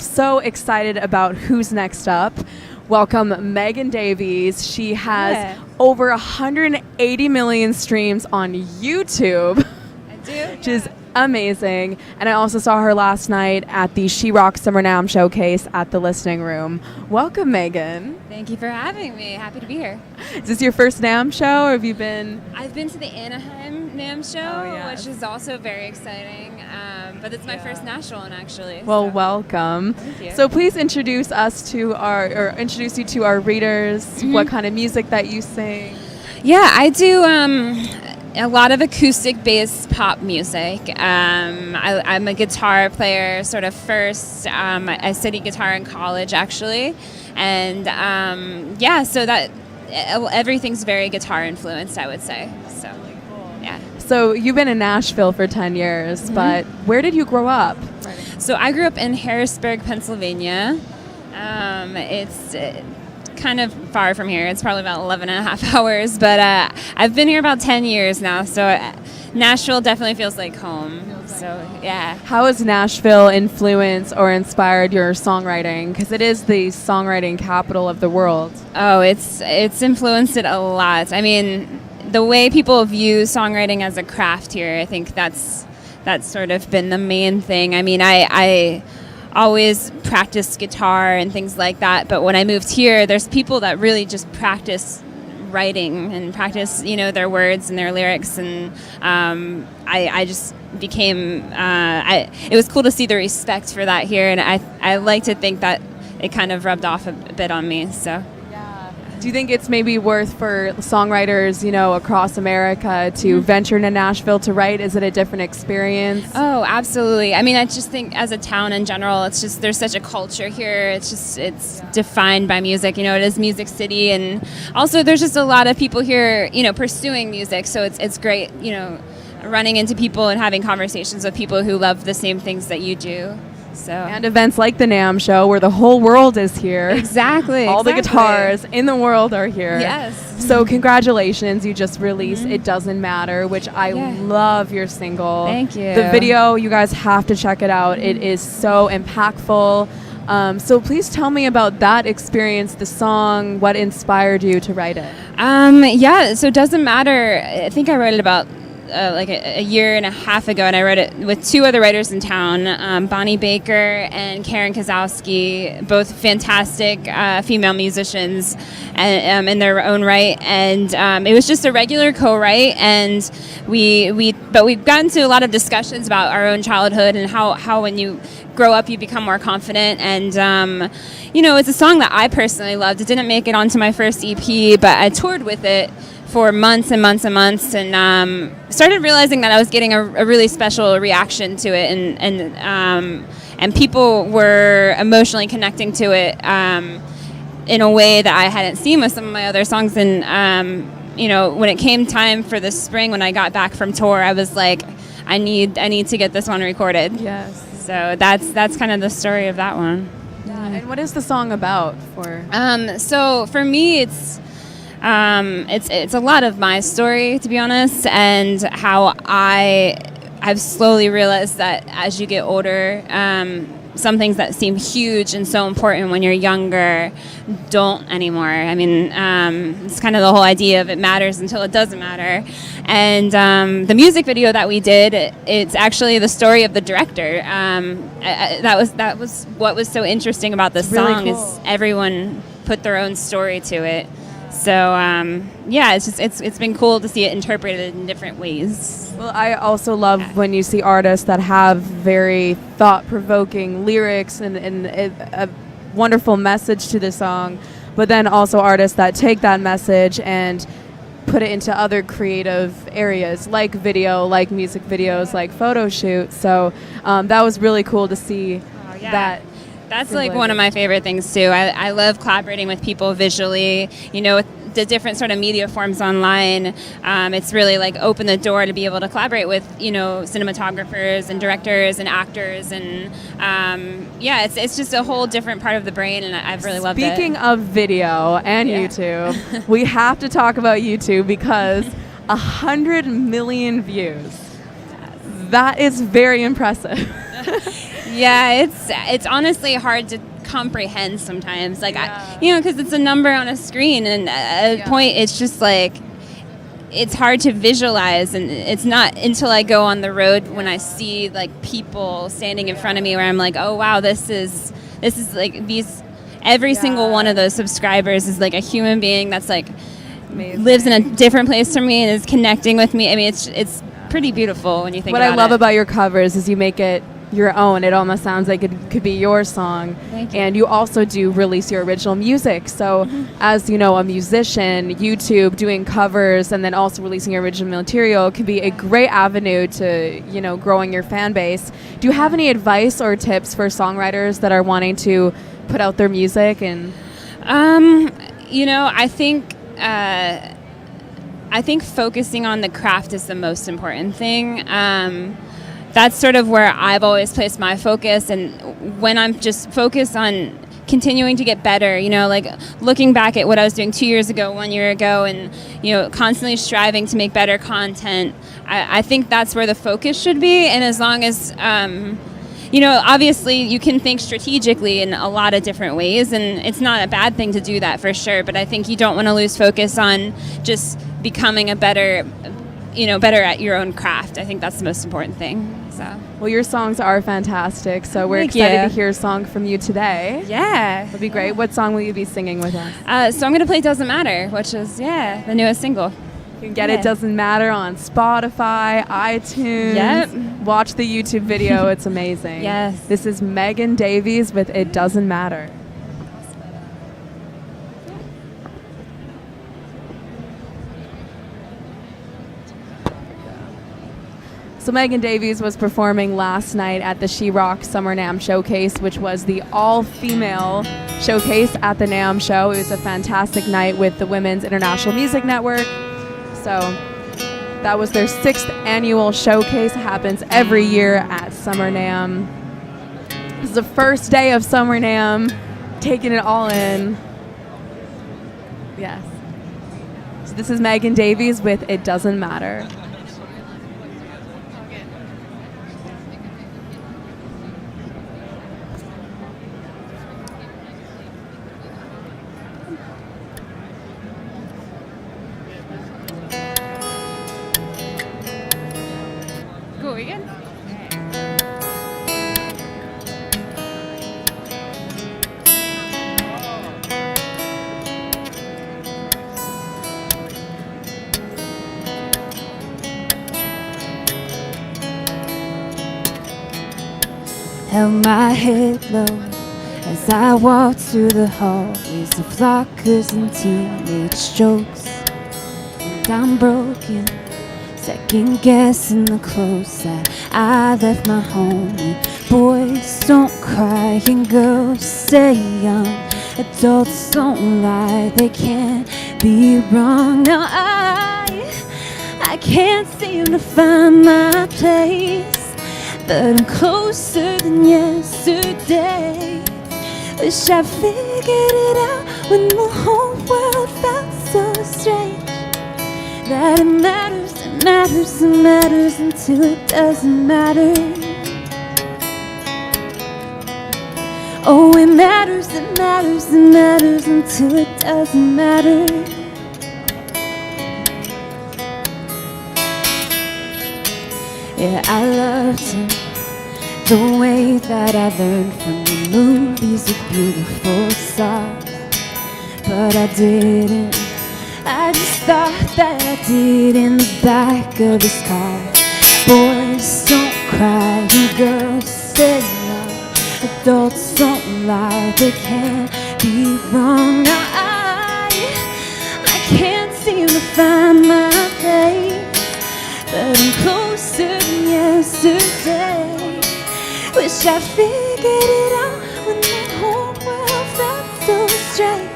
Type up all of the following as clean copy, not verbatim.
So excited about who's next up. Welcome Megan Davies. She has over 180 million streams on YouTube. I do. Which is amazing. And I also saw her last night at the She Rocks Summer NAMM Showcase at the Listening Room. Welcome, Megan. Thank you for having me. Happy to be here. Is this your first NAMM show, or have you been? I've been to the Anaheim NAMM Show, yes. which is also very exciting. But it's my first national one, actually. Well, so. welcome. Thank you. So please introduce introduce you to our readers. What kind of music that you sing? Yeah, I do a lot of acoustic-based pop music. I'm a guitar player, sort of first. I studied guitar in college, actually, and so that everything's very guitar influenced, I would say. So, yeah. So you've been in Nashville for 10 years, but where did you grow up? So I grew up in Harrisburg, Pennsylvania. It's kind of far from here. It's probably about 11 and a half hours, but I've been here about 10 years now, so Nashville definitely feels like home. So, yeah. How has Nashville influenced or inspired your songwriting? Because it is the songwriting capital of the world. Oh, it's influenced it a lot. I mean, the way people view songwriting as a craft here, I think that's sort of been the main thing. I mean, I always practiced guitar and things like that, but when I moved here, there's people that really just practice writing and practice, their words and their lyrics, and I just became. It was cool to see the respect for that here, and I like to think that it kind of rubbed off a bit on me. So. Do you think it's maybe worth for songwriters, across America to venture to Nashville to write? Is it a different experience? Oh, absolutely. I mean, I just think as a town in general, it's just there's such a culture here. It's defined by music. It is Music City, and also there's just a lot of people here, pursuing music. So it's great, running into people and having conversations with people who love the same things that you do. So. And events like the NAMM Show, where the whole world is here. Exactly. All the guitars in the world are here. Yes. So congratulations, you just released It Doesn't Matter, which I love your single. Thank you. The video, you guys have to check it out. It is so impactful. So please tell me about that experience, the song, what inspired you to write it? So It Doesn't Matter. I think I wrote it about like a year and a half ago, and I wrote it with two other writers in town, Bonnie Baker and Karen Kozowski, both fantastic female musicians in their own right, and it was just a regular co-write, and we've gotten to a lot of discussions about our own childhood and how when you grow up you become more confident, and it's a song that I personally loved. It didn't make it onto my first EP, but I toured with it for months and months and months, and started realizing that I was getting a really special reaction to it, and people were emotionally connecting to it in a way that I hadn't seen with some of my other songs. And when it came time for the spring, when I got back from tour, I was like, I need to get this one recorded. Yes. So that's kind of the story of that one. Yeah. And what is the song about? So for me, it's a lot of my story, to be honest, and how I've slowly realized that as you get older, some things that seem huge and so important when you're younger don't anymore. I mean, it's kind of the whole idea of it matters until it doesn't matter. And the music video that we did, it's actually the story of the director. That was what was so interesting about this song, really cool. Is everyone put their own story to it. So it's been cool to see it interpreted in different ways. Well, I also love when you see artists that have very thought-provoking lyrics and a wonderful message to the song, but then also artists that take that message and put it into other creative areas like video, like music videos, like photo shoots. So that was really cool to see that. That's like one of my favorite things too. I love collaborating with people visually, with the different sort of media forms online. It's really like opened the door to be able to collaborate with, cinematographers and directors and actors. And it's just a whole different part of the brain, and I've really loved it. Speaking of video and YouTube, we have to talk about YouTube because 100 million views. That is very impressive. Yeah, it's honestly hard to comprehend sometimes. Like, because it's a number on a screen, and at a point, it's just like, it's hard to visualize, and it's not until I go on the road when I see like people standing in front of me where I'm like, oh wow, this is like every single one of those subscribers is like a human being that's like lives in a different place from me and is connecting with me. I mean, it's pretty beautiful when you think about it. What I love about your covers is you make it your own. It almost sounds like it could be your song. Thank you. And you also do release your original music. So as you know, a musician, YouTube, doing covers, and then also releasing your original material can be a great avenue to, growing your fan base. Do you have any advice or tips for songwriters that are wanting to put out their music? And I think focusing on the craft is the most important thing. That's sort of where I've always placed my focus, and when I'm just focused on continuing to get better, like looking back at what I was doing 2 years ago, 1 year ago, and constantly striving to make better content, I think that's where the focus should be. And as long as obviously you can think strategically in a lot of different ways, and it's not a bad thing to do that for sure, but I think you don't want to lose focus on just becoming a better at your own craft. I think that's the most important thing. So, well, your songs are fantastic, so we're excited to hear a song from you today. Yeah. It'll be great. What song will you be singing with us? So I'm going to play Doesn't Matter, which is, the newest single. You can get It Doesn't Matter on Spotify, iTunes. Yep. Watch the YouTube video. It's amazing. Yes. This is Megan Davies with It Doesn't Matter. So Megan Davies was performing last night at the She Rock Summer NAMM Showcase, which was the all-female showcase at the NAMM Show. It was a fantastic night with the Women's International Music Network. So that was their 6th annual showcase. It happens every year at Summer NAMM. This is the first day of Summer NAMM, taking it all in. Yes. So this is Megan Davies with It Doesn't Matter. Cool, we good? Held my head low as I walked through the hallways of lockers and teenage jokes. And I'm broken, second guessing the clothes that I left my home in. Boys don't cry and girls stay young. Adults don't lie, they can't be wrong. Now I can't seem to find my place, but I'm closer than yesterday. Wish I figured it out when the whole world felt so strange. That it matters, it matters, it matters until it doesn't matter. Oh, it matters, it matters, it matters until it doesn't matter. Yeah, I loved him the way that I learned from the movies of beautiful stars. But I didn't, I just thought that I did in the back of his car. Boys don't cry and girls stay young. Adults don't lie, they can't be wrong. Now I can't seem to find my place, but I'm closer than yesterday. Wish I figured it out when the whole world felt so strange.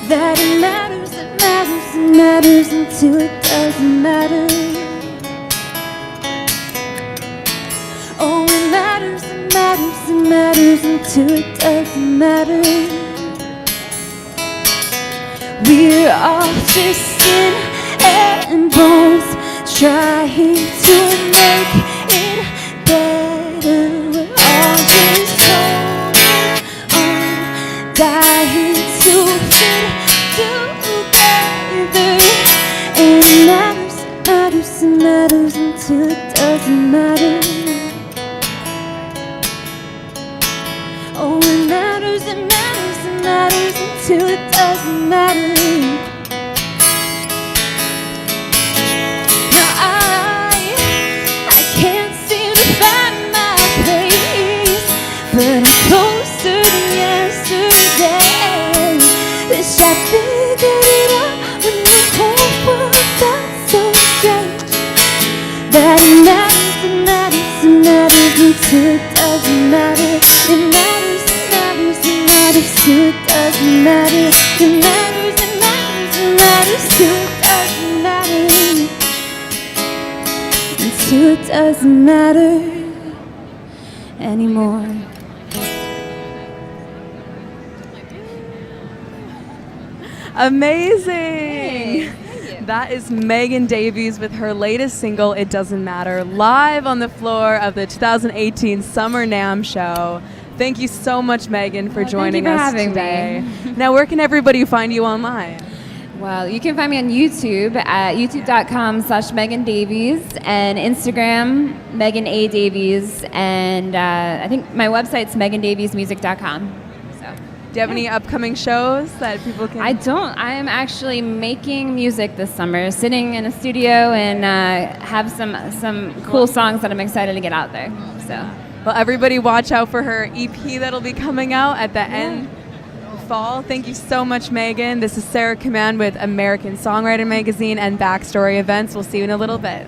That it matters, it matters, it matters until it doesn't matter. Oh, it matters, it matters, it matters until it doesn't matter. We're all just skin and bones, trying to make it better. We're all to fit together. And it matters, matters, it matters until it doesn't matter. Oh, it matters, it matters, it matters until it doesn't matter. Now I can't seem to find my place, but I'm closer than yesterday. Wish I figured it out when the whole world felt so strange. That it matters, it matters, it matters until it doesn't matter. It matters, it matters, it matters till it doesn't matter. It matters, it matters, it matters till it doesn't matter. Until it doesn't matter anymore. Amazing! That is Megan Davies with her latest single, It Doesn't Matter, live on the floor of the 2018 Summer NAMM Show. Thank you so much, Megan, for joining us today. Now, where can everybody find you online? Well, you can find me on YouTube at youtube.com/Megan Davies and Instagram, Megan A. Davies, and I think my website's megandaviesmusic.com. Do you have any upcoming shows that people can... I don't. I am actually making music this summer, sitting in a studio and have some cool songs that I'm excited to get out there. So, well, everybody watch out for her EP that'll be coming out at the end of fall. Thank you so much, Megan. This is Sarah Command with American Songwriter Magazine and backStory Events. We'll see you in a little bit.